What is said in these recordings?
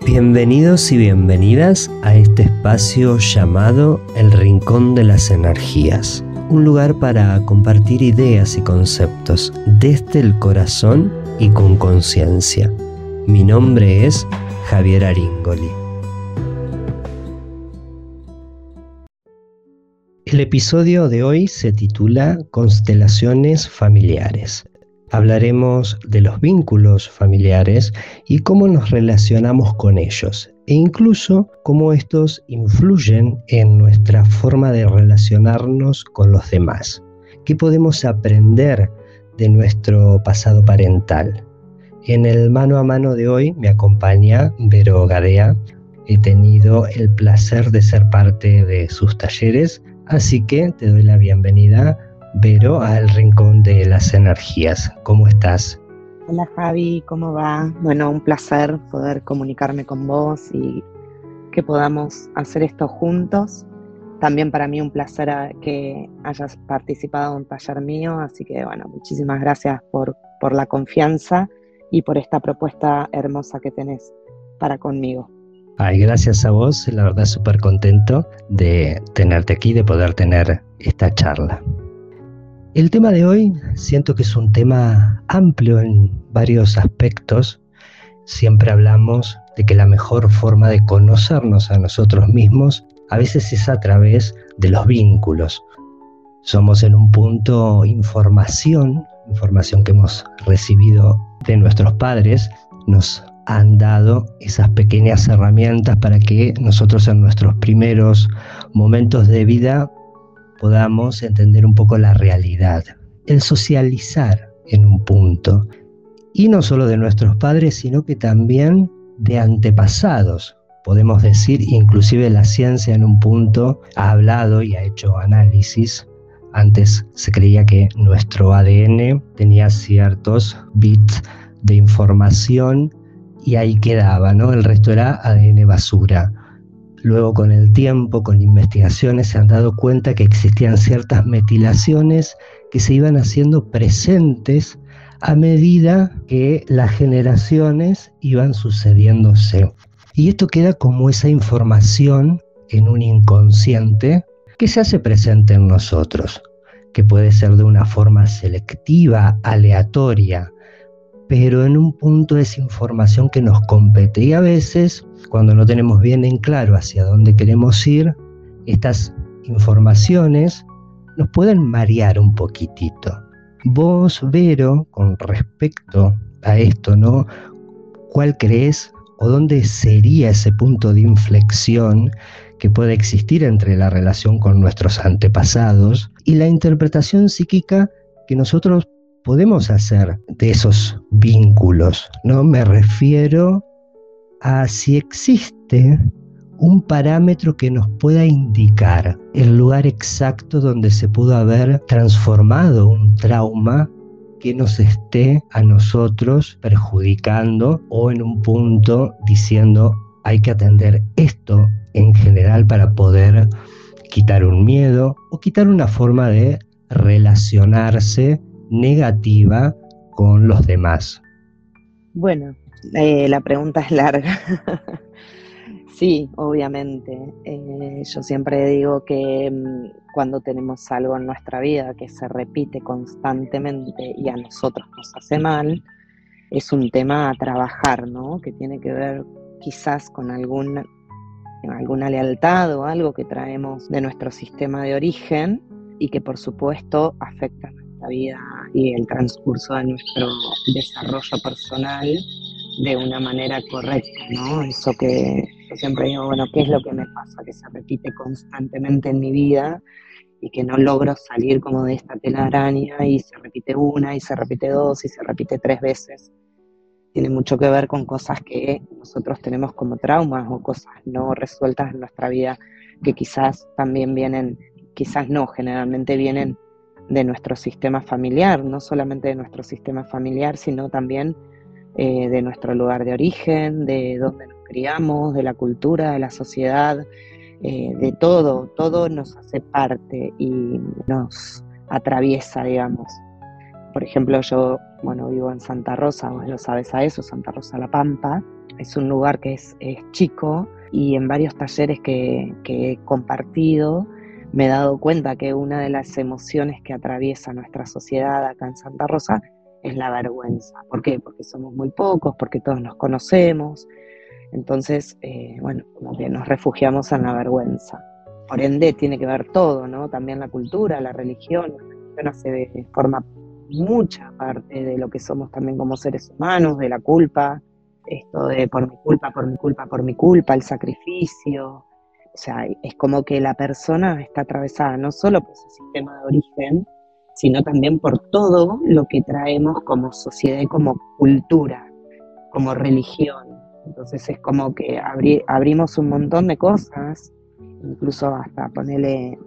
Bienvenidos y bienvenidas a este espacio llamado El Rincón de las Energías, un lugar para compartir ideas y conceptos desde el corazón y con conciencia. Mi nombre es Javier Aringoli. El episodio de hoy se titula Constelaciones familiares. Hablaremos de los vínculos familiares y cómo nos relacionamos con ellos, e incluso cómo estos influyen en nuestra forma de relacionarnos con los demás. ¿Qué podemos aprender de nuestro pasado parental? En el mano a mano de hoy me acompaña Vero Gadea. He tenido el placer de ser parte de sus talleres, así que te doy la bienvenida, Vero, al Rincón de las Energías. ¿Cómo estás? Hola Javi, ¿cómo va? Bueno, un placer poder comunicarme con vos y que podamos hacer esto juntos. También para mí un placer que hayas participado en un taller mío, así que bueno, muchísimas gracias por la confianza y por esta propuesta hermosa que tenés para conmigo. Ay, gracias a vos, la verdad súper contento de tenerte aquí, de poder tener esta charla. El tema de hoy siento que es un tema amplio en varios aspectos. Siempre hablamos de que la mejor forma de conocernos a nosotros mismos a veces es a través de los vínculos. Somos en un punto información que hemos recibido de nuestros padres, nos han dado esas pequeñas herramientas para que nosotros en nuestros primeros momentos de vida podamos entender un poco la realidad, el socializar en un punto, y no solo de nuestros padres, sino que también de antepasados. Podemos decir, inclusive la ciencia en un punto ha hablado y ha hecho análisis. Antes se creía que nuestro ADN tenía ciertos bits de información y ahí quedaba, ¿no? El resto era ADN basura. Luego, con el tiempo, con investigaciones, se han dado cuenta que existían ciertas metilaciones que se iban haciendo presentes a medida que las generaciones iban sucediéndose. Y esto queda como esa información en un inconsciente que se hace presente en nosotros, que puede ser de una forma selectiva, aleatoria, pero en un punto es información que nos compete, y a veces cuando no tenemos bien en claro hacia dónde queremos ir, estas informaciones nos pueden marear un poquitito. Vos, Vero, con respecto a esto, ¿no? ¿Cuál crees o dónde sería ese punto de inflexión que puede existir entre la relación con nuestros antepasados y la interpretación psíquica que nosotros podemos hacer de esos vínculos, ¿no? Me refiero a si existe un parámetro que nos pueda indicar el lugar exacto donde se pudo haber transformado un trauma que nos esté a nosotros perjudicando, o en un punto diciendo hay que atender esto en general para poder quitar un miedo o quitar una forma de relacionarse negativa con los demás. Bueno, la pregunta es larga. Sí, obviamente. Yo siempre digo que cuando tenemos algo en nuestra vida que se repite constantemente y a nosotros nos hace mal, es un tema a trabajar, ¿no? Que tiene que ver quizás con alguna lealtad o algo que traemos de nuestro sistema de origen y que por supuesto afecta nuestra vida y el transcurso de nuestro desarrollo personal de una manera correcta, ¿no? Eso que yo siempre digo, bueno, ¿qué es lo que me pasa? Que se repite constantemente en mi vida y que no logro salir como de esta telaraña, y se repite una, y se repite dos, y se repite 3 veces. Tiene mucho que ver con cosas que nosotros tenemos como traumas o cosas no resueltas en nuestra vida, que quizás también vienen, quizás no, generalmente vienen de nuestro sistema familiar, no solamente de nuestro sistema familiar, sino también de nuestro lugar de origen, de donde nos criamos, de la cultura, de la sociedad, de todo nos hace parte y nos atraviesa, digamos. Por ejemplo, yo, vivo en Santa Rosa, vos lo sabes a eso, Santa Rosa La Pampa, es un lugar que es chico, y en varios talleres que he compartido me he dado cuenta que una de las emociones que atraviesa nuestra sociedad acá en Santa Rosa es la vergüenza. ¿Por qué? Porque somos muy pocos, porque todos nos conocemos. Entonces, bueno, como que nos refugiamos en la vergüenza. Por ende, tiene que ver todo, ¿no? También la cultura, la religión. La religión forma mucha parte de lo que somos también como seres humanos, de la culpa, esto de por mi culpa, por mi culpa, por mi culpa, el sacrificio. O sea, es como que la persona está atravesada no solo por ese sistema de origen, sino también por todo lo que traemos como sociedad y como cultura, como religión. Entonces es como que abrimos un montón de cosas, incluso hasta ponerle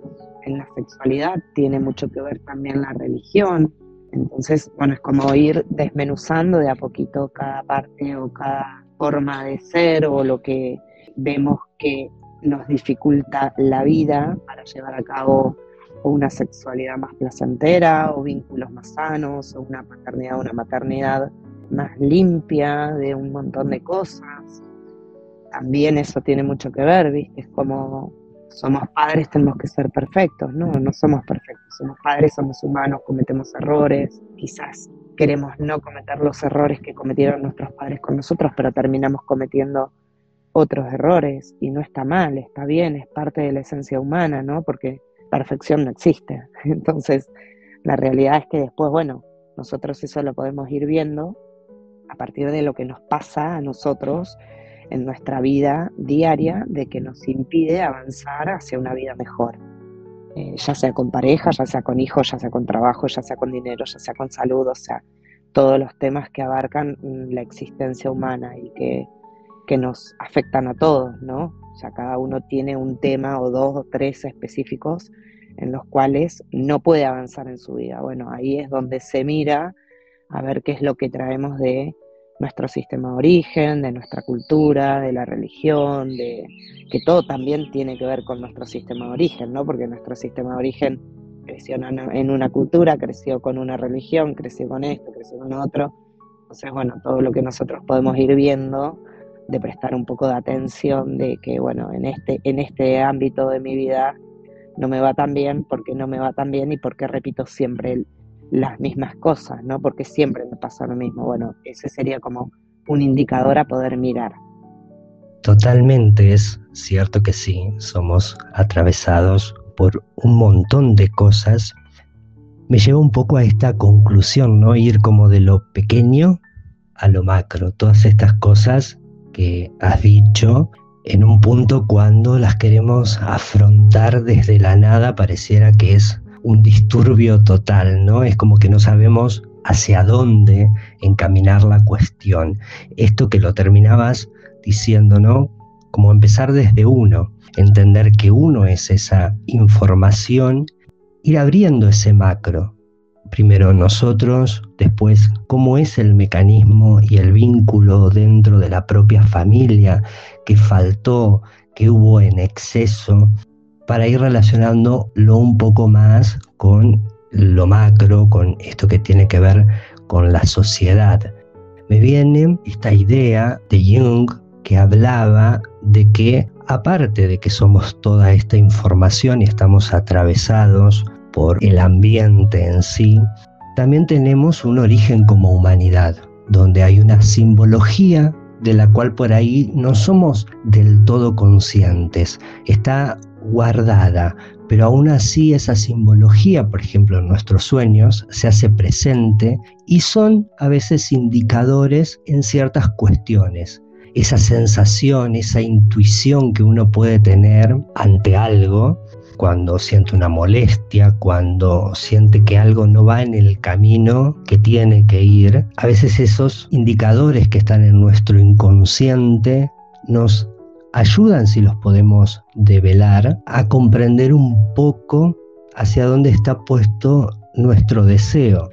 en la sexualidad, tiene mucho que ver también la religión. Entonces, bueno, es como ir desmenuzando de a poquito cada parte o cada forma de ser o lo que vemos que nos dificulta la vida para llevar a cabo una sexualidad más placentera o vínculos más sanos o una paternidad, una maternidad más limpia de un montón de cosas. También eso tiene mucho que ver, ¿viste? Es como somos padres, tenemos que ser perfectos. No somos perfectos, somos padres, somos humanos, cometemos errores, quizás queremos no cometer los errores que cometieron nuestros padres con nosotros, pero terminamos cometiendo otros errores, y no está mal, está bien, es parte de la esencia humana, ¿no? Porque perfección no existe. Entonces, la realidad es que después, bueno, nosotros eso lo podemos ir viendo a partir de lo que nos pasa a nosotros en nuestra vida diaria, de que nos impide avanzar hacia una vida mejor, ya sea con pareja, ya sea con hijos, ya sea con trabajo, ya sea con dinero, ya sea con salud, o sea, todos los temas que abarcan la existencia humana y que nos afectan a todos, ¿no? O sea, cada uno tiene un tema o dos o tres específicos en los cuales no puede avanzar en su vida. Bueno, ahí es donde se mira a ver qué es lo que traemos de nuestro sistema de origen, de nuestra cultura, de la religión, de que todo también tiene que ver con nuestro sistema de origen, ¿no? Porque nuestro sistema de origen creció en una cultura, creció con una religión, creció con esto, creció con otro. Entonces, bueno, todo lo que nosotros podemos ir viendo, de prestar un poco de atención, de que, bueno, en este ámbito de mi vida no me va tan bien, porque no me va tan bien y porque repito siempre las mismas cosas, ¿no? Porque siempre me pasa lo mismo. Bueno, ese sería como un indicador a poder mirar. Totalmente, es cierto que sí, somos atravesados por un montón de cosas. Me lleva un poco a esta conclusión, ¿no? Ir como de lo pequeño a lo macro, todas estas cosas que has dicho, en un punto cuando las queremos afrontar desde la nada, pareciera que es un disturbio total, ¿no? Es como que no sabemos hacia dónde encaminar la cuestión. Esto que lo terminabas diciendo, ¿no? Como empezar desde uno, entender que uno es esa información, ir abriendo ese macro. Primero nosotros, después cómo es el mecanismo y el vínculo dentro de la propia familia, qué faltó, qué hubo en exceso, para ir relacionándolo un poco más con lo macro, con esto que tiene que ver con la sociedad. Me viene esta idea de Jung que hablaba de que, aparte de que somos toda esta información y estamos atravesados por el ambiente en sí, también tenemos un origen como humanidad, donde hay una simbología de la cual por ahí no somos del todo conscientes. Está guardada, pero aún así esa simbología, por ejemplo, en nuestros sueños, se hace presente y son a veces indicadores en ciertas cuestiones. Esa sensación, esa intuición que uno puede tener ante algo, cuando siente una molestia, cuando siente que algo no va en el camino que tiene que ir, a veces esos indicadores que están en nuestro inconsciente nos ayudan, si los podemos develar, a comprender un poco hacia dónde está puesto nuestro deseo.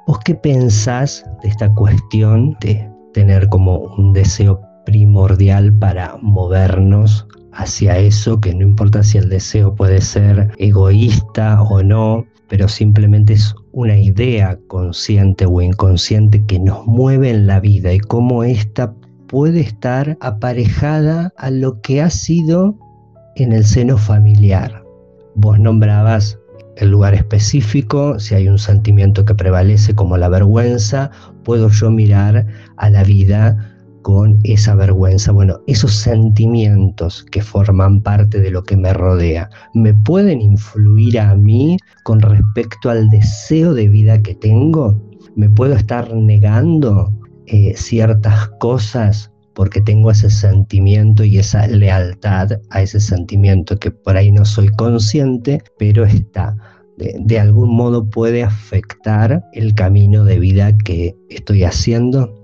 ¿Vos qué pensás de esta cuestión de tener como un deseo primordial para movernos hacia eso, que no importa si el deseo puede ser egoísta o no, pero simplemente es una idea consciente o inconsciente que nos mueve en la vida, y cómo esta puede estar aparejada a lo que ha sido en el seno familiar. Vos nombrabas el lugar específico, si hay un sentimiento que prevalece como la vergüenza, puedo yo mirar a la vida con esa vergüenza. Bueno, esos sentimientos que forman parte de lo que me rodea, ¿me pueden influir a mí con respecto al deseo de vida que tengo? ¿Me puedo estar negando ciertas cosas porque tengo ese sentimiento y esa lealtad a ese sentimiento que por ahí no soy consciente, pero está? De algún modo puede afectar el camino de vida que estoy haciendo.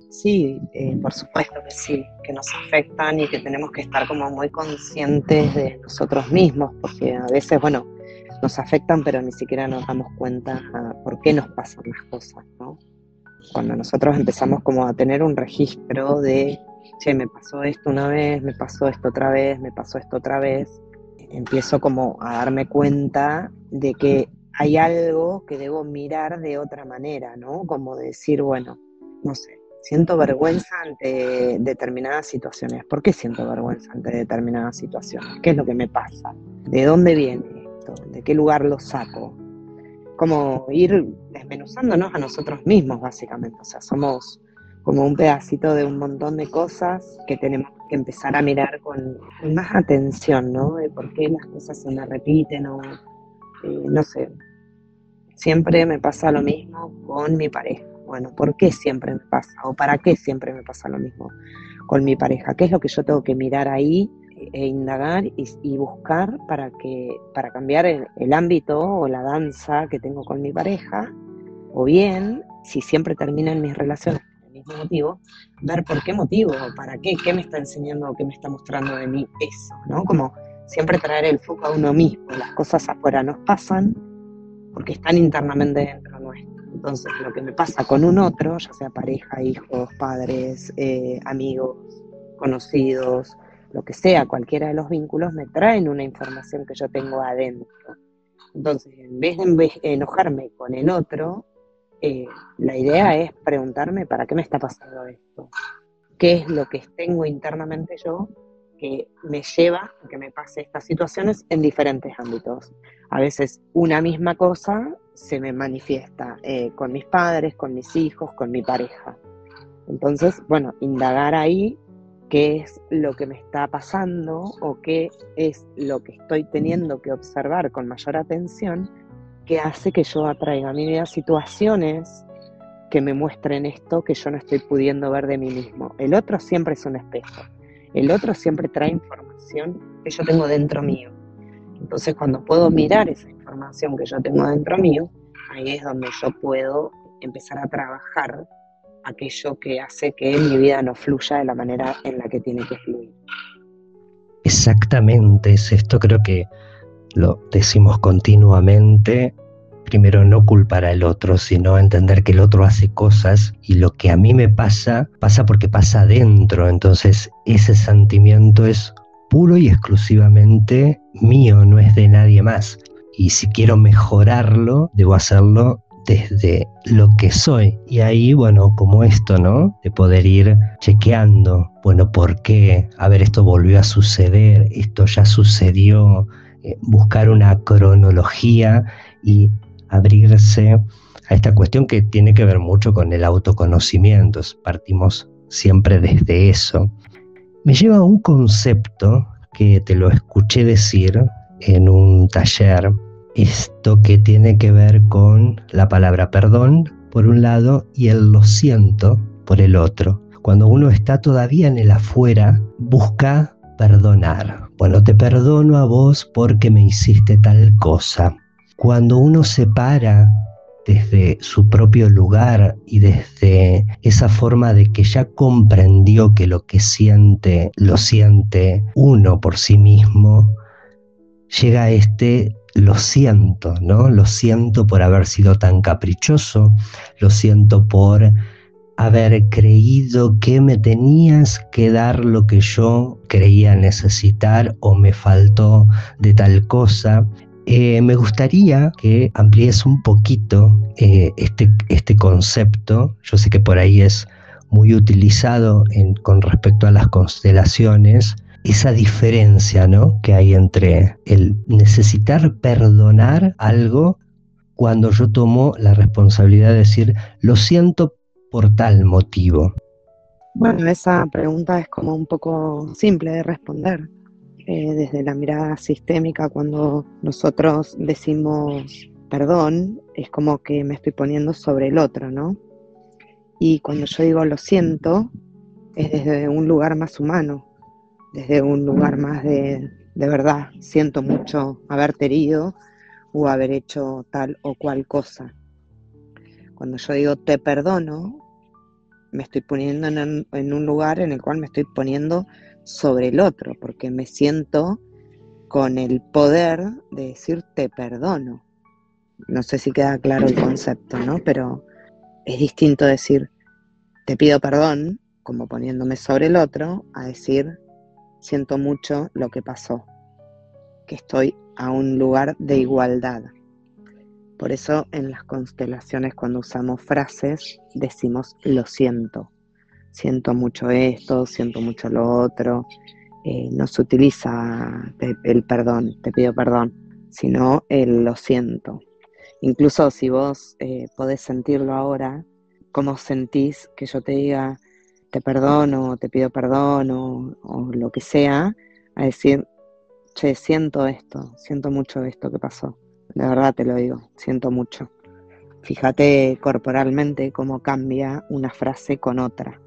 Sí, por supuesto que sí, que nos afectan y que tenemos que estar como muy conscientes de nosotros mismos, porque a veces, bueno, nos afectan, pero ni siquiera nos damos cuenta por qué nos pasan las cosas, ¿no? Cuando nosotros empezamos como a tener un registro de, che, me pasó esto una vez, me pasó esto otra vez, me pasó esto otra vez, empiezo como a darme cuenta de que hay algo que debo mirar de otra manera, ¿no? Como decir, bueno, no sé, siento vergüenza ante determinadas situaciones. ¿Por qué siento vergüenza ante determinadas situaciones? ¿Qué es lo que me pasa? ¿De dónde viene esto? ¿De qué lugar lo saco? Como ir desmenuzándonos a nosotros mismos, básicamente. O sea, somos como un pedacito de un montón de cosas que tenemos que empezar a mirar con más atención, ¿no? De por qué las cosas se me repiten o, no sé, siempre me pasa lo mismo con mi pareja. Bueno, ¿por qué siempre me pasa? ¿O para qué siempre me pasa lo mismo con mi pareja? ¿Qué es lo que yo tengo que mirar ahí e indagar y buscar para cambiar el ámbito o la danza que tengo con mi pareja? O bien, si siempre terminan mis relaciones por el mismo motivo, ver por qué motivo, para qué me está enseñando o qué me está mostrando de mí eso, ¿no? Como siempre traer el foco a uno mismo. Las cosas afuera nos pasan porque están internamente dentro nuestro. Entonces, lo que me pasa con un otro, ya sea pareja, hijos, padres, amigos, conocidos, lo que sea, cualquiera de los vínculos, me traen una información que yo tengo adentro. Entonces, en vez de enojarme con el otro, la idea es preguntarme ¿para qué me está pasando esto? ¿Qué es lo que tengo internamente yo que me lleva a que me pase estas situaciones en diferentes ámbitos? A veces una misma cosa se me manifiesta con mis padres, con mis hijos, con mi pareja. Entonces, bueno, indagar ahí qué es lo que me está pasando o qué es lo que estoy teniendo que observar con mayor atención que hace que yo atraiga a mi vida situaciones que me muestren esto que yo no estoy pudiendo ver de mí mismo. El otro siempre es un espejo. El otro siempre trae información que yo tengo dentro mío. Entonces, cuando puedo mirar esa información que yo tengo dentro mío, ahí es donde yo puedo empezar a trabajar aquello que hace que mi vida no fluya de la manera en la que tiene que fluir. Exactamente, es esto, creo que lo decimos continuamente. Primero, no culpar al otro, sino entender que el otro hace cosas y lo que a mí me pasa, pasa porque pasa adentro. Entonces, ese sentimiento es puro y exclusivamente mío, no es de nadie más. Y si quiero mejorarlo, debo hacerlo desde lo que soy. Y ahí, bueno, como esto, ¿no? De poder ir chequeando, bueno, ¿por qué? A ver, esto volvió a suceder, esto ya sucedió. Buscar una cronología y abrirse a esta cuestión que tiene que ver mucho con el autoconocimiento. Partimos siempre desde eso. Me lleva a un concepto que te lo escuché decir en un taller, esto que tiene que ver con la palabra perdón por un lado y el lo siento por el otro. Cuando uno está todavía en el afuera, busca perdonar. Bueno, te perdono a vos porque me hiciste tal cosa. Cuando uno se para desde su propio lugar y desde esa forma de que ya comprendió que lo que siente, lo siente uno por sí mismo, llega a lo siento, ¿no? Lo siento por haber sido tan caprichoso, lo siento por haber creído que me tenías que dar lo que yo creía necesitar o me faltó de tal cosa. Me gustaría que amplíes un poquito este concepto. Yo sé que por ahí es muy utilizado con respecto a las constelaciones, esa diferencia, ¿no?, que hay entre el necesitar perdonar algo cuando yo tomo la responsabilidad de decir, lo siento por tal motivo. Bueno, esa pregunta es como un poco simple de responder. Desde la mirada sistémica, cuando nosotros decimos perdón, es como que me estoy poniendo sobre el otro, ¿no? Y cuando yo digo lo siento, es desde un lugar más humano, desde un lugar más de verdad, siento mucho haberte herido o haber hecho tal o cual cosa. Cuando yo digo te perdono, me estoy poniendo en un lugar en el cual me estoy poniendo sobre el otro, porque me siento con el poder de decir te perdono. No sé si queda claro el concepto, ¿no? Pero es distinto decir te pido perdón, como poniéndome sobre el otro, a decir siento mucho lo que pasó, que estoy a un lugar de igualdad. Por eso en las constelaciones, cuando usamos frases, decimos lo siento mucho esto, siento mucho lo otro. No se utiliza el perdón, te pido perdón, sino el lo siento. Incluso si vos podés sentirlo ahora, ¿cómo sentís que yo te diga te perdono, te pido perdón o lo que sea? A decir, che, siento mucho esto que pasó. De verdad te lo digo, siento mucho. Fíjate corporalmente cómo cambia una frase con otra.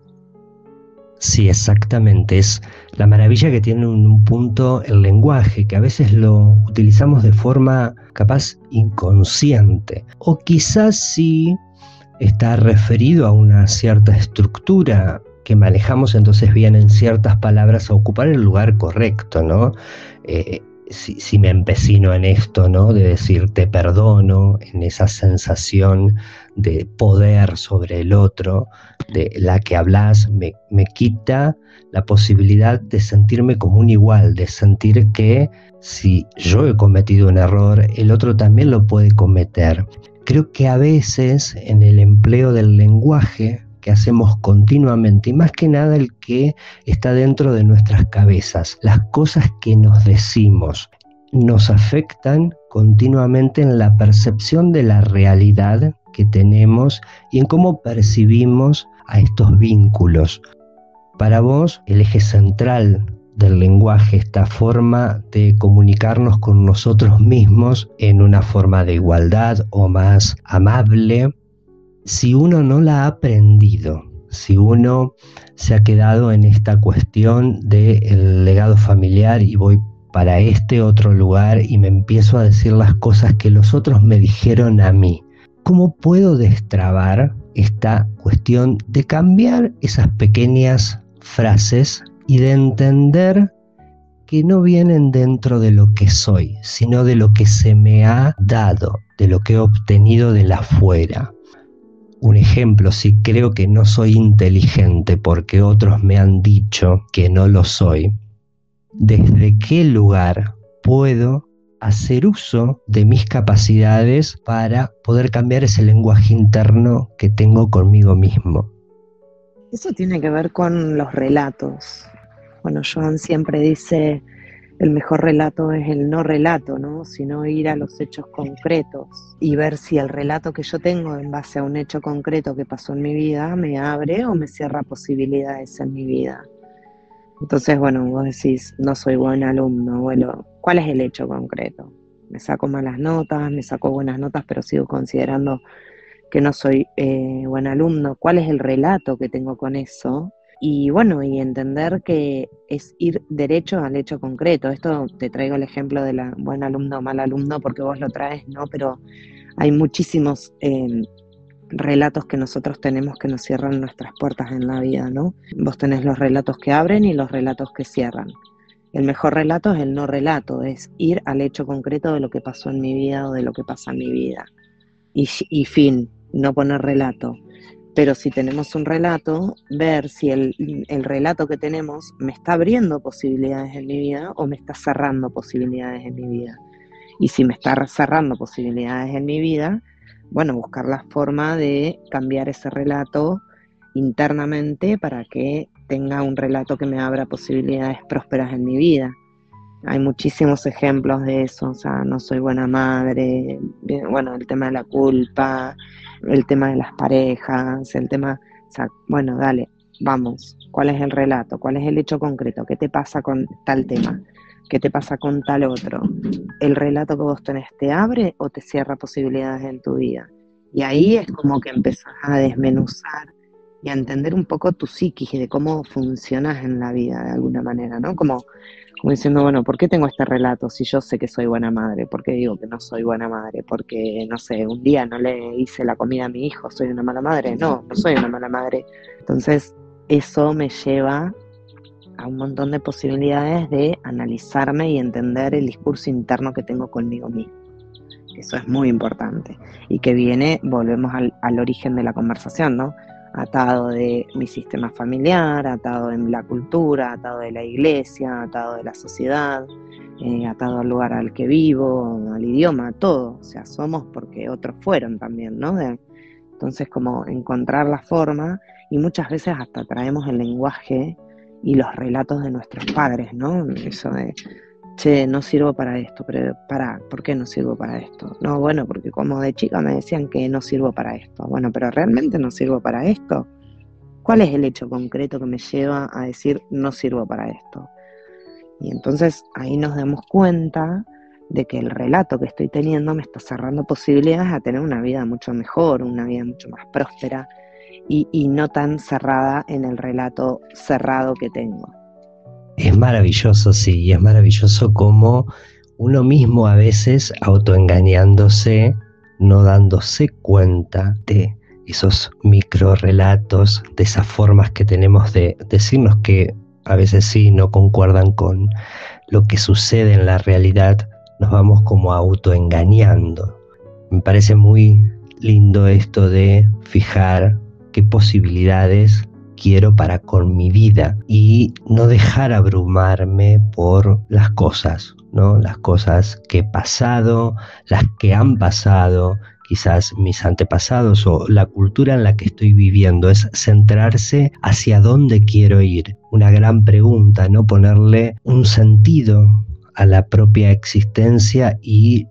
Sí, exactamente. Es la maravilla que tiene un punto el lenguaje, que a veces lo utilizamos de forma capaz inconsciente. O quizás sí está referido a una cierta estructura que manejamos, entonces vienen ciertas palabras a ocupar el lugar correcto, ¿no? Si me empecino en esto, ¿no?, de decir te perdono, en esa sensación de poder sobre el otro, de la que hablas, me quita la posibilidad de sentirme como un igual, de sentir que si yo he cometido un error, el otro también lo puede cometer. Creo que a veces en el empleo del lenguaje que hacemos continuamente, y más que nada el que está dentro de nuestras cabezas, las cosas que nos decimos nos afectan continuamente en la percepción de la realidad que tenemos y en cómo percibimos a estos vínculos. Para vos, el eje central del lenguaje, esta forma de comunicarnos con nosotros mismos en una forma de igualdad o más amable, si uno no la ha aprendido, si uno se ha quedado en esta cuestión del legado familiar y voy para este otro lugar y me empiezo a decir las cosas que los otros me dijeron a mí, ¿cómo puedo destrabar esta cuestión de cambiar esas pequeñas frases y de entender que no vienen dentro de lo que soy, sino de lo que se me ha dado, de lo que he obtenido de la afuera? Un ejemplo, si creo que no soy inteligente porque otros me han dicho que no lo soy, ¿desde qué lugar puedo hacer uso de mis capacidades para poder cambiar ese lenguaje interno que tengo conmigo mismo? Eso tiene que ver con los relatos. Bueno, Joan siempre dice, el mejor relato es el no relato, ¿no? Sino ir a los hechos concretos y ver si el relato que yo tengo en base a un hecho concreto que pasó en mi vida me abre o me cierra posibilidades en mi vida. Entonces, bueno, vos decís, no soy buen alumno. Bueno, ¿cuál es el hecho concreto? Me saco malas notas, me saco buenas notas, pero sigo considerando que no soy buen alumno. ¿Cuál es el relato que tengo con eso? Y bueno, y entender que es ir derecho al hecho concreto. Esto te traigo el ejemplo de la buen alumno o mal alumno porque vos lo traes, ¿no? Pero hay muchísimos relatos que nosotros tenemos que nos cierran nuestras puertas en la vida, ¿no? Vos tenés los relatos que abren y los relatos que cierran. El mejor relato es el no relato, es ir al hecho concreto de lo que pasó en mi vida o de lo que pasa en mi vida. Y fin, no poner relato. Pero si tenemos un relato, ver si el relato que tenemos me está abriendo posibilidades en mi vida o me está cerrando posibilidades en mi vida. Y si me está cerrando posibilidades en mi vida, bueno, buscar la forma de cambiar ese relato internamente para que tenga un relato que me abra posibilidades prósperas en mi vida. Hay muchísimos ejemplos de eso, o sea, no soy buena madre, bueno, el tema de la culpa, el tema de las parejas, el tema, o sea, bueno, dale, vamos, ¿cuál es el relato? ¿Cuál es el hecho concreto? ¿Qué te pasa con tal tema? ¿Qué te pasa con tal otro? ¿El relato que vos tenés te abre o te cierra posibilidades en tu vida? Y ahí es como que empezás a desmenuzar y a entender un poco tu psiquis y de cómo funcionas en la vida de alguna manera, ¿no? Como diciendo, bueno, ¿por qué tengo este relato si yo sé que soy buena madre? ¿Por qué digo que no soy buena madre? Porque, no sé, un día no le hice la comida a mi hijo, ¿soy una mala madre? No, no soy una mala madre. Entonces, eso me lleva a un montón de posibilidades de analizarme y entender el discurso interno que tengo conmigo mismo. Eso es muy importante. Y que viene, volvemos al origen de la conversación, ¿no? Atado de mi sistema familiar, atado en la cultura, atado de la iglesia, atado de la sociedad, atado al lugar al que vivo, al idioma, todo. O sea, somos porque otros fueron también, ¿no? Entonces, como encontrar la forma, y muchas veces hasta traemos el lenguaje y los relatos de nuestros padres, ¿no? Eso de, che, no sirvo para esto, pero ¿por qué no sirvo para esto? No, bueno, porque como de chica me decían que no sirvo para esto. Bueno, pero ¿realmente no sirvo para esto? ¿Cuál es el hecho concreto que me lleva a decir no sirvo para esto? Y entonces ahí nos damos cuenta de que el relato que estoy teniendo me está cerrando posibilidades a tener una vida mucho mejor, una vida mucho más próspera y no tan cerrada en el relato cerrado que tengo. Es maravilloso, sí, y es maravilloso cómo uno mismo a veces autoengañándose, no dándose cuenta de esos microrelatos, de esas formas que tenemos de decirnos que a veces sí no concuerdan con lo que sucede en la realidad, nos vamos como autoengañando. Me parece muy lindo esto de fijar qué posibilidades quiero para con mi vida y no dejar abrumarme por las cosas, ¿no? Las cosas que he pasado, las que han pasado, quizás mis antepasados o la cultura en la que estoy viviendo. Es centrarse hacia dónde quiero ir. Una gran pregunta, ¿no? Ponerle un sentido a la propia existencia y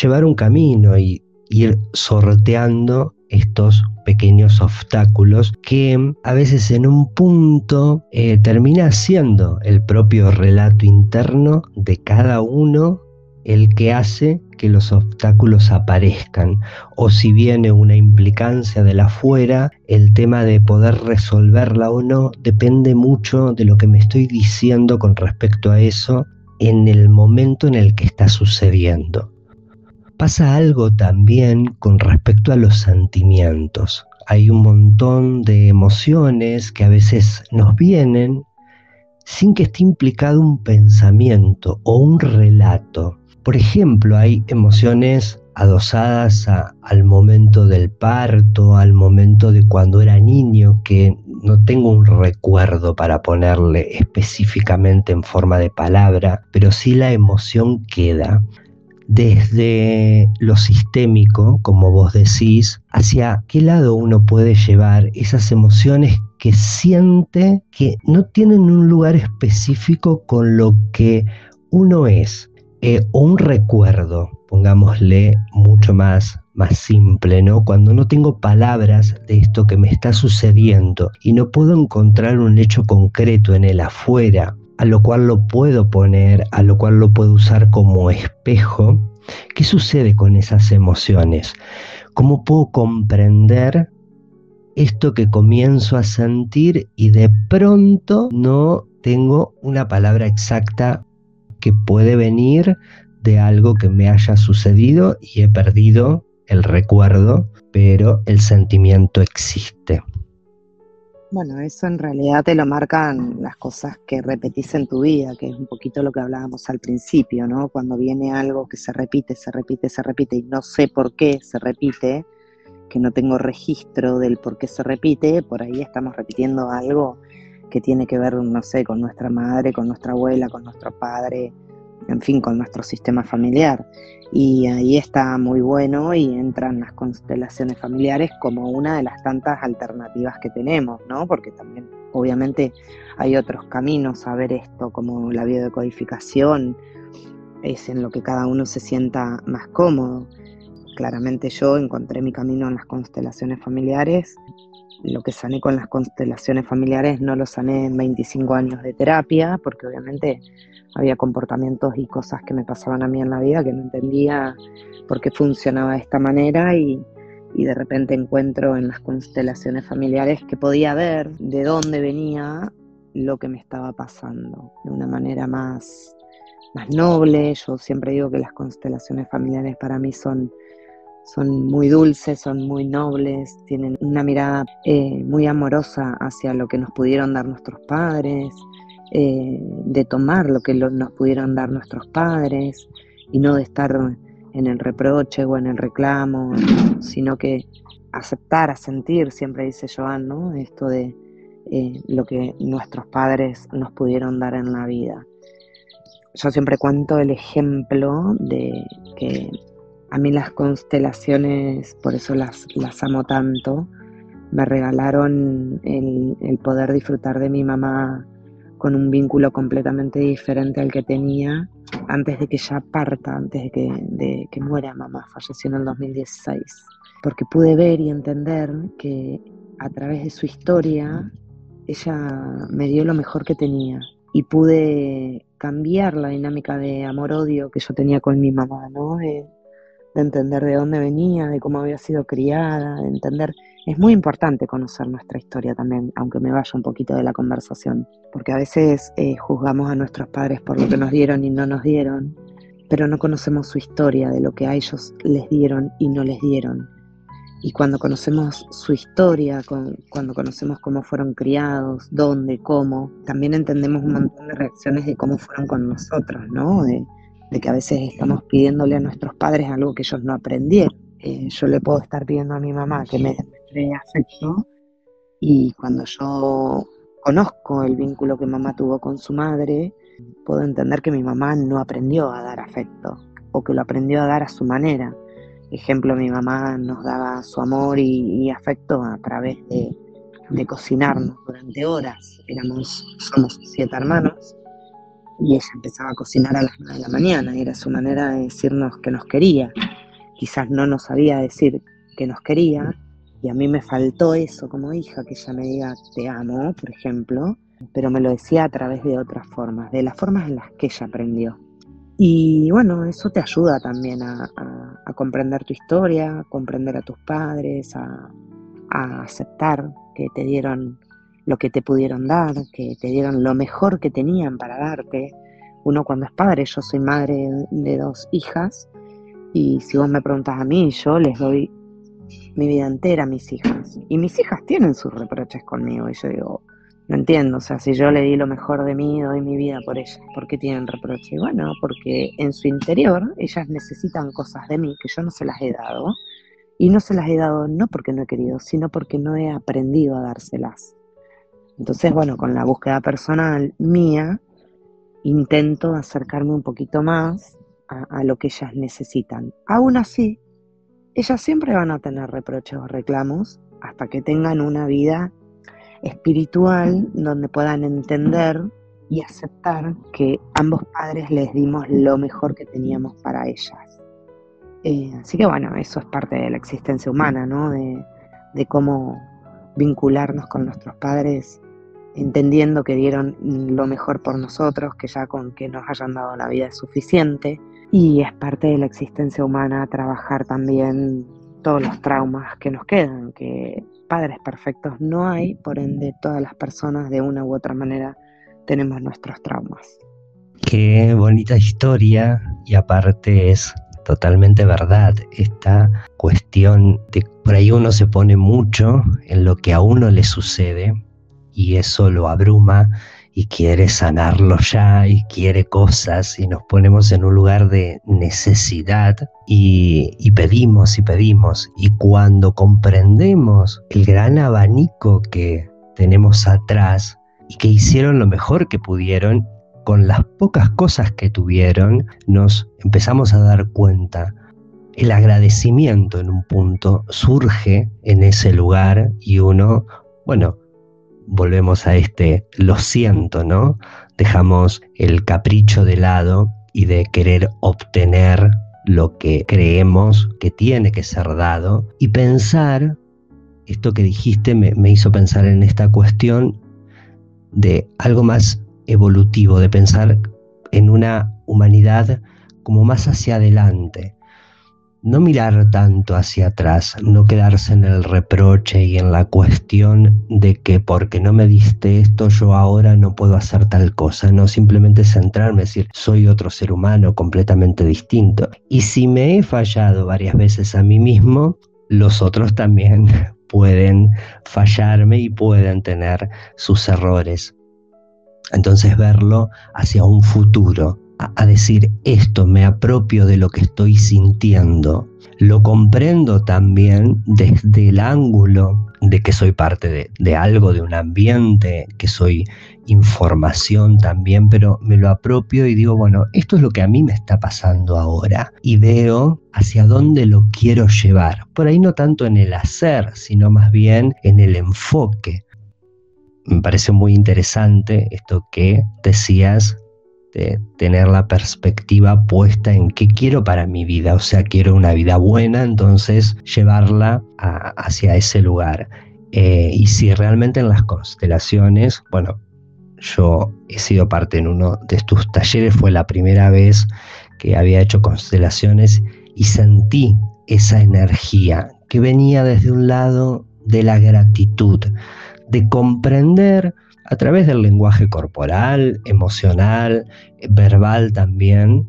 llevar un camino y ir sorteando estos pequeños obstáculos que a veces en un punto termina siendo el propio relato interno de cada uno el que hace que los obstáculos aparezcan, o si viene una implicancia de la afuera, el tema de poder resolverla o no depende mucho de lo que me estoy diciendo con respecto a eso en el momento en el que está sucediendo. Pasa algo también con respecto a los sentimientos. Hay un montón de emociones que a veces nos vienen sin que esté implicado un pensamiento o un relato. Por ejemplo, hay emociones adosadas al momento del parto, al momento de cuando era niño, que no tengo un recuerdo para ponerle específicamente en forma de palabra, pero sí la emoción queda. Desde lo sistémico, como vos decís, hacia qué lado uno puede llevar esas emociones que siente que no tienen un lugar específico con lo que uno es, o un recuerdo, pongámosle mucho más simple, ¿no? Cuando no tengo palabras de esto que me está sucediendo y no puedo encontrar un hecho concreto en el afuera, a lo cual lo puedo poner, a lo cual lo puedo usar como espejo. ¿Qué sucede con esas emociones? ¿Cómo puedo comprender esto que comienzo a sentir y de pronto no tengo una palabra exacta que puede venir de algo que me haya sucedido y he perdido el recuerdo, pero el sentimiento existe? Bueno, eso en realidad te lo marcan las cosas que repetís en tu vida, que es un poquito lo que hablábamos al principio, ¿no? Cuando viene algo que se repite, se repite, se repite y no sé por qué se repite, que no tengo registro del por qué se repite, por ahí estamos repitiendo algo que tiene que ver, no sé, con nuestra madre, con nuestra abuela, con nuestro padre, en fin, con nuestro sistema familiar. Y ahí está muy bueno y entran las constelaciones familiares como una de las tantas alternativas que tenemos, ¿no? Porque también, obviamente, hay otros caminos a ver esto, como la biodecodificación, es en lo que cada uno se sienta más cómodo. Claramente yo encontré mi camino en las constelaciones familiares. Lo que sané con las constelaciones familiares no lo sané en 25 años de terapia, porque obviamente había comportamientos y cosas que me pasaban a mí en la vida que no entendía por qué funcionaba de esta manera, y de repente encuentro en las constelaciones familiares que podía ver de dónde venía lo que me estaba pasando de una manera más noble. Yo siempre digo que las constelaciones familiares para mí son muy dulces, son muy nobles, tienen una mirada muy amorosa hacia lo que nos pudieron dar nuestros padres, de tomar lo que nos pudieron dar nuestros padres y no de estar en el reproche o en el reclamo, sino que aceptar, a sentir, siempre dice Joan, ¿no? Esto de lo que nuestros padres nos pudieron dar en la vida. Yo siempre cuento el ejemplo de que a mí las constelaciones, por eso las amo tanto, me regalaron el poder disfrutar de mi mamá con un vínculo completamente diferente al que tenía antes de que ella parta, antes de que muera mamá. Falleció en el 2016. Porque pude ver y entender que a través de su historia ella me dio lo mejor que tenía y pude cambiar la dinámica de amor-odio que yo tenía con mi mamá, ¿no? De entender de dónde venía, de cómo había sido criada, de entender. Es muy importante conocer nuestra historia también, aunque me vaya un poquito de la conversación, porque a veces juzgamos a nuestros padres por lo que nos dieron y no nos dieron, pero no conocemos su historia, de lo que a ellos les dieron y no les dieron. Y cuando conocemos su historia, cuando conocemos cómo fueron criados, dónde, cómo, también entendemos un montón de reacciones de cómo fueron con nosotros, ¿no? De que a veces estamos pidiéndole a nuestros padres algo que ellos no aprendieron. Yo le puedo estar pidiendo a mi mamá que me demuestre afecto, y cuando yo conozco el vínculo que mamá tuvo con su madre, puedo entender que mi mamá no aprendió a dar afecto, o que lo aprendió a dar a su manera. Ejemplo, mi mamá nos daba su amor y afecto a través de cocinarnos durante horas. Somos 7 hermanos, y ella empezaba a cocinar a las 9 de la mañana, y era su manera de decirnos que nos quería. Quizás no nos sabía decir que nos quería, y a mí me faltó eso como hija, que ella me diga te amo, por ejemplo, pero me lo decía a través de otras formas, de las formas en las que ella aprendió. Y bueno, eso te ayuda también a comprender tu historia, a comprender a tus padres, a aceptar que te dieron lo que te pudieron dar, que te dieron lo mejor que tenían para darte. Uno cuando es padre, yo soy madre de 2 hijas, y si vos me preguntas a mí, yo les doy mi vida entera a mis hijas. Y mis hijas tienen sus reproches conmigo, y yo digo, no entiendo, o sea, si yo le di lo mejor de mí, doy mi vida por ellas, ¿por qué tienen reproche? Y bueno, porque en su interior ellas necesitan cosas de mí que yo no se las he dado, y no se las he dado no porque no he querido, sino porque no he aprendido a dárselas. Entonces, bueno, con la búsqueda personal mía, intento acercarme un poquito más a lo que ellas necesitan. Aún así, ellas siempre van a tener reproches o reclamos hasta que tengan una vida espiritual donde puedan entender y aceptar que ambos padres les dimos lo mejor que teníamos para ellas. Así que bueno, eso es parte de la existencia humana, ¿no? De cómo vincularnos con nuestros padres, entendiendo que dieron lo mejor por nosotros, que ya con que nos hayan dado la vida es suficiente. Y es parte de la existencia humana trabajar también todos los traumas que nos quedan, que padres perfectos no hay, por ende todas las personas de una u otra manera tenemos nuestros traumas. Qué bonita historia, y aparte es totalmente verdad esta cuestión de por ahí uno se pone mucho en lo que a uno le sucede y eso lo abruma y quiere sanarlo ya y quiere cosas, y nos ponemos en un lugar de necesidad y pedimos y pedimos, y cuando comprendemos el gran abanico que tenemos atrás y que hicieron lo mejor que pudieron, con las pocas cosas que tuvieron, nos empezamos a dar cuenta. El agradecimiento en un punto surge en ese lugar y uno, bueno, volvemos a lo siento, ¿no? Dejamos el capricho de lado y de querer obtener lo que creemos que tiene que ser dado y pensar, esto que dijiste me hizo pensar en esta cuestión de algo más evolutivo, de pensar en una humanidad como más hacia adelante. No mirar tanto hacia atrás, no quedarse en el reproche y en la cuestión de que porque no me diste esto, yo ahora no puedo hacer tal cosa, no, simplemente centrarme, decir, soy otro ser humano completamente distinto. Y si me he fallado varias veces a mí mismo, los otros también pueden fallarme y pueden tener sus errores. Entonces verlo hacia un futuro, a decir esto, me apropio de lo que estoy sintiendo, lo comprendo también desde el ángulo de que soy parte de algo, de un ambiente, que soy información también, pero me lo apropio y digo, bueno, esto es lo que a mí me está pasando ahora y veo hacia dónde lo quiero llevar. Por ahí no tanto en el hacer, sino más bien en el enfoque. Me parece muy interesante esto que decías de tener la perspectiva puesta en qué quiero para mi vida, o sea, quiero una vida buena, entonces llevarla hacia ese lugar. Y si realmente en las constelaciones, bueno, yo he sido parte en uno de tus talleres, fue la primera vez que había hecho constelaciones y sentí esa energía que venía desde un lado de la gratitud, de comprender a través del lenguaje corporal, emocional, verbal también,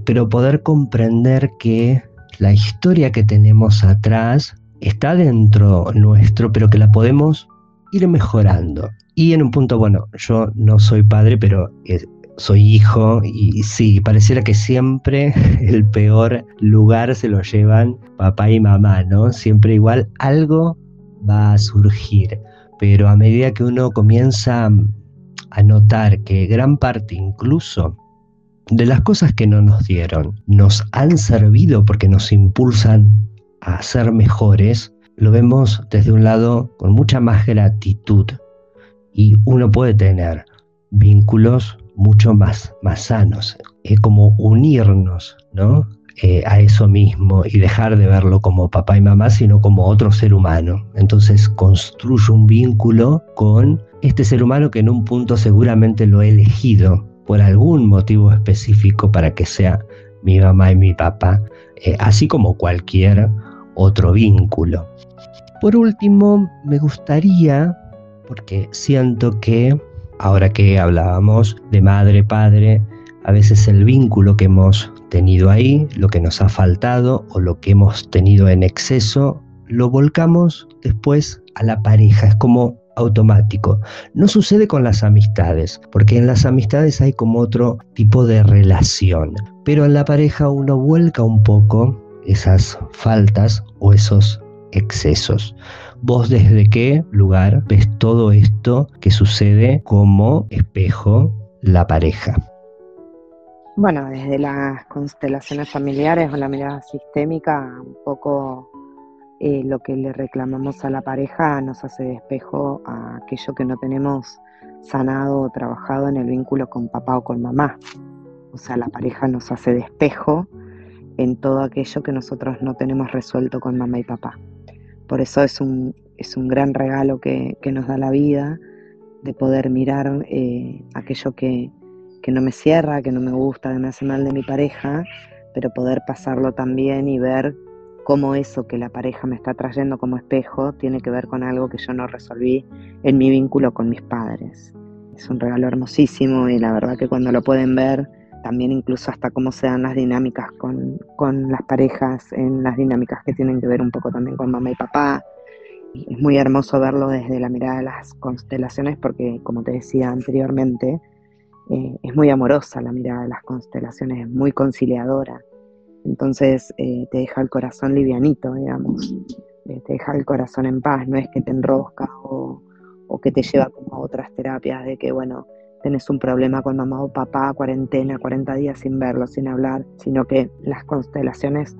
pero poder comprender que la historia que tenemos atrás está dentro nuestro, pero que la podemos ir mejorando. Y en un punto, bueno, yo no soy padre, pero soy hijo y sí, pareciera que siempre el peor lugar se lo llevan papá y mamá, ¿no? Siempre igual algo va a surgir. Pero a medida que uno comienza a notar que gran parte incluso de las cosas que no nos dieron nos han servido porque nos impulsan a ser mejores, lo vemos desde un lado con mucha más gratitud y uno puede tener vínculos mucho más sanos, como unirnos, ¿no? A eso mismo y dejar de verlo como papá y mamá, sino como otro ser humano. Entonces construyo un vínculo con este ser humano que en un punto seguramente lo he elegido por algún motivo específico para que sea mi mamá y mi papá, así como cualquier otro vínculo. Por último, me gustaría, porque siento que ahora que hablábamos de madre, padre, a veces el vínculo que hemos tenido ahí, lo que nos ha faltado o lo que hemos tenido en exceso, lo volcamos después a la pareja, es como automático. No sucede con las amistades, porque en las amistades hay como otro tipo de relación, pero en la pareja uno vuelca un poco esas faltas o esos excesos. ¿Vos desde qué lugar ves todo esto que sucede como espejo la pareja? Bueno, desde las constelaciones familiares o la mirada sistémica, un poco lo que le reclamamos a la pareja nos hace de espejo a aquello que no tenemos sanado o trabajado en el vínculo con papá o con mamá. O sea, la pareja nos hace de espejo en todo aquello que nosotros no tenemos resuelto con mamá y papá. Por eso es un gran regalo que nos da la vida, de poder mirar aquello que no me cierra, que no me gusta, que me hace mal de mi pareja, pero poder pasarlo también y ver cómo eso que la pareja me está trayendo como espejo tiene que ver con algo que yo no resolví en mi vínculo con mis padres. Es un regalo hermosísimo y la verdad que cuando lo pueden ver, también incluso hasta cómo se dan las dinámicas con las parejas, en las dinámicas que tienen que ver un poco también con mamá y papá. Es muy hermoso verlo desde la mirada de las constelaciones porque, como te decía anteriormente, es muy amorosa la mirada de las constelaciones, es muy conciliadora. Entonces te deja el corazón livianito, digamos, te deja el corazón en paz, no es que te enrosca o que te lleva como a otras terapias de que, bueno, tenés un problema con mamá o papá, cuarentena, 40 días sin verlos, sin hablar, sino que las constelaciones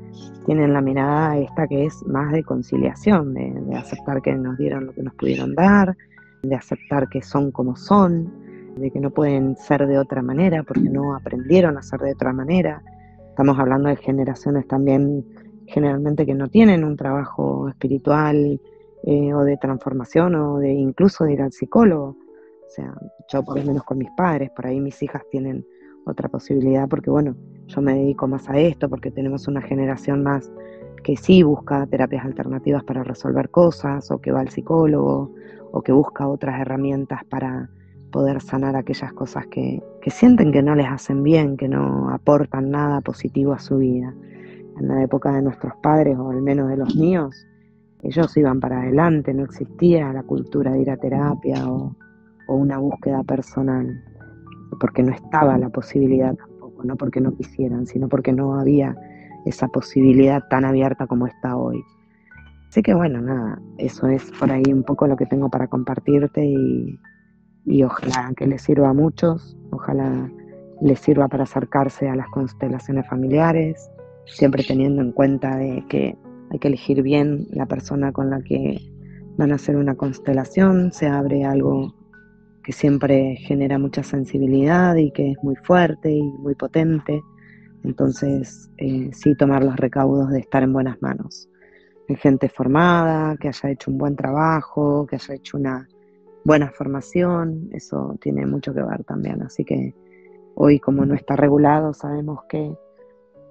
tienen la mirada esta que es más de conciliación, de aceptar que nos dieron lo que nos pudieron dar, de aceptar que son como son, de que no pueden ser de otra manera porque no aprendieron a ser de otra manera. Estamos hablando de generaciones también generalmente que no tienen un trabajo espiritual o de transformación o de incluso de ir al psicólogo. O sea, yo por lo menos con mis padres, por ahí mis hijas tienen otra posibilidad porque bueno, yo me dedico más a esto, porque tenemos una generación más que sí busca terapias alternativas para resolver cosas, o que va al psicólogo, o que busca otras herramientas para poder sanar aquellas cosas que sienten que no les hacen bien, que no aportan nada positivo a su vida. En la época de nuestros padres, o al menos de los míos, ellos iban para adelante, no existía la cultura de ir a terapia o una búsqueda personal, porque no estaba la posibilidad tampoco, no porque no quisieran, sino porque no había esa posibilidad tan abierta como está hoy. Así que bueno, nada, eso es por ahí un poco lo que tengo para compartirte y ojalá que les sirva a muchos, ojalá les sirva para acercarse a las constelaciones familiares, siempre teniendo en cuenta de que hay que elegir bien la persona con la que van a hacer una constelación. Se abre algo que siempre genera mucha sensibilidad y que es muy fuerte y muy potente. Entonces, sí tomar los recaudos de estar en buenas manos. Hay gente formada, que haya hecho un buen trabajo, que haya hecho una buena formación, eso tiene mucho que ver también. Así que hoy, como no está regulado, sabemos que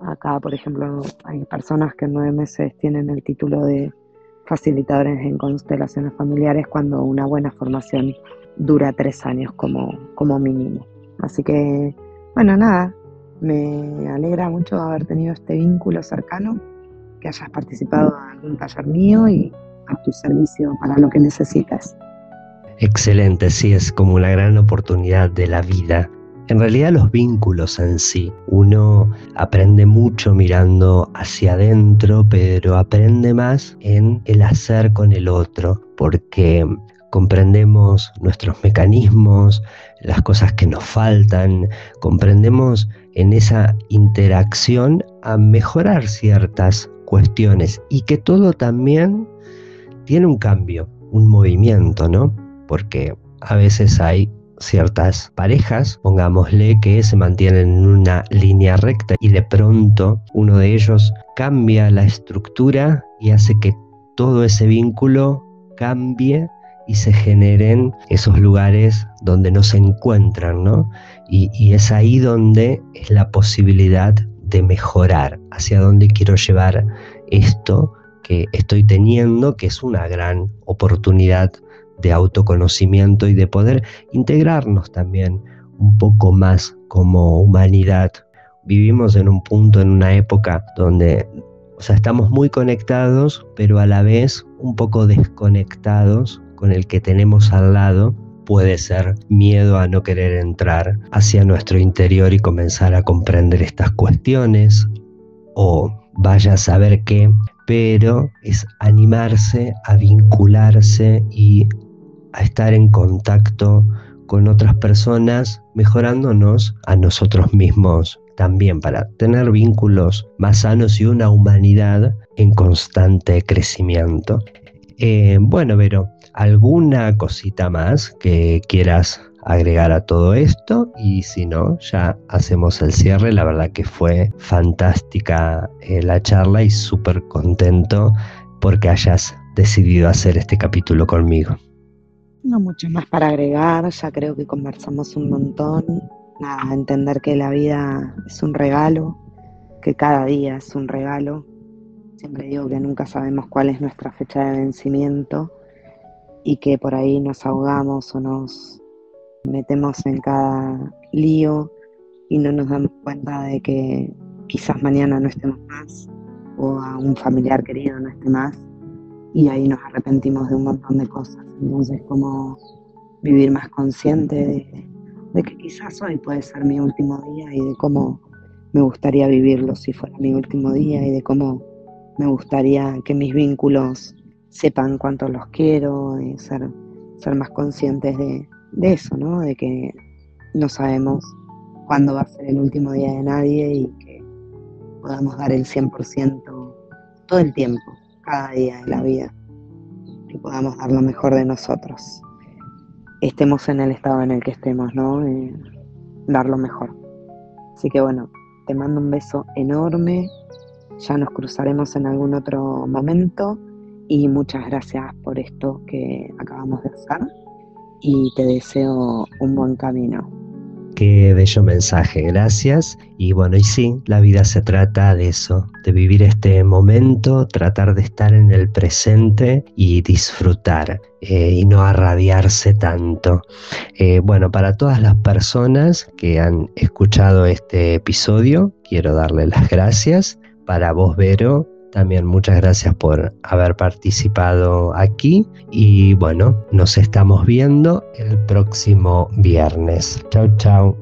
acá, por ejemplo, hay personas que en 9 meses tienen el título de facilitadores en constelaciones familiares, cuando una buena formación dura 3 años como mínimo. Así que, bueno, nada, me alegra mucho haber tenido este vínculo cercano, que hayas participado en algún taller mío y a tu servicio para lo que necesites. Excelente, sí, es como una gran oportunidad de la vida. En realidad los vínculos en sí, uno aprende mucho mirando hacia adentro, pero aprende más en el hacer con el otro, porque comprendemos nuestros mecanismos, las cosas que nos faltan, comprendemos en esa interacción a mejorar ciertas cuestiones y que todo también tiene un cambio, un movimiento, ¿no? Porque a veces hay ciertas parejas, pongámosle, que se mantienen en una línea recta y de pronto uno de ellos cambia la estructura y hace que todo ese vínculo cambie y se generen esos lugares donde no se encuentran, ¿no? Y es ahí donde es la posibilidad de mejorar, hacia dónde quiero llevar esto que estoy teniendo, que es una gran oportunidad de autoconocimiento y de poder integrarnos también un poco más como humanidad. Vivimos en un punto, en una época donde, o sea, estamos muy conectados, pero a la vez un poco desconectados con el que tenemos al lado. Puede ser miedo a no querer entrar hacia nuestro interior y comenzar a comprender estas cuestiones, o vaya a saber qué, pero es animarse a vincularse y a estar en contacto con otras personas, mejorándonos a nosotros mismos también, para tener vínculos más sanos y una humanidad en constante crecimiento. Bueno, Vero, ¿alguna cosita más que quieras agregar a todo esto? Y si no, ya hacemos el cierre. La verdad que fue fantástica la charla y súper contento porque hayas decidido hacer este capítulo conmigo. No mucho más para agregar, ya creo que conversamos un montón. Nada, entender que la vida es un regalo, que cada día es un regalo. Siempre digo que nunca sabemos cuál es nuestra fecha de vencimiento y que por ahí nos ahogamos o nos metemos en cada lío y no nos damos cuenta de que quizás mañana no estemos más, o a un familiar querido no esté más, y ahí nos arrepentimos de un montón de cosas. Entonces, como vivir más consciente de que quizás hoy puede ser mi último día, y de cómo me gustaría vivirlo si fuera mi último día, y de cómo me gustaría que mis vínculos sepan cuánto los quiero, y ser más conscientes de eso, ¿no? De que no sabemos cuándo va a ser el último día de nadie y que podamos dar el 100% todo el tiempo, cada día de la vida, que podamos dar lo mejor de nosotros, estemos en el estado en el que estemos, ¿no? Dar lo mejor. Así que bueno, te mando un beso enorme, ya nos cruzaremos en algún otro momento y muchas gracias por esto que acabamos de hacer y te deseo un buen camino. Qué bello mensaje, gracias. Y bueno, y sí, la vida se trata de eso, de vivir este momento, tratar de estar en el presente y disfrutar y no arrabiarse tanto. Bueno, para todas las personas que han escuchado este episodio, quiero darle las gracias. Para vos, Vero, también muchas gracias por haber participado aquí y bueno, nos estamos viendo el próximo viernes. Chau, chau.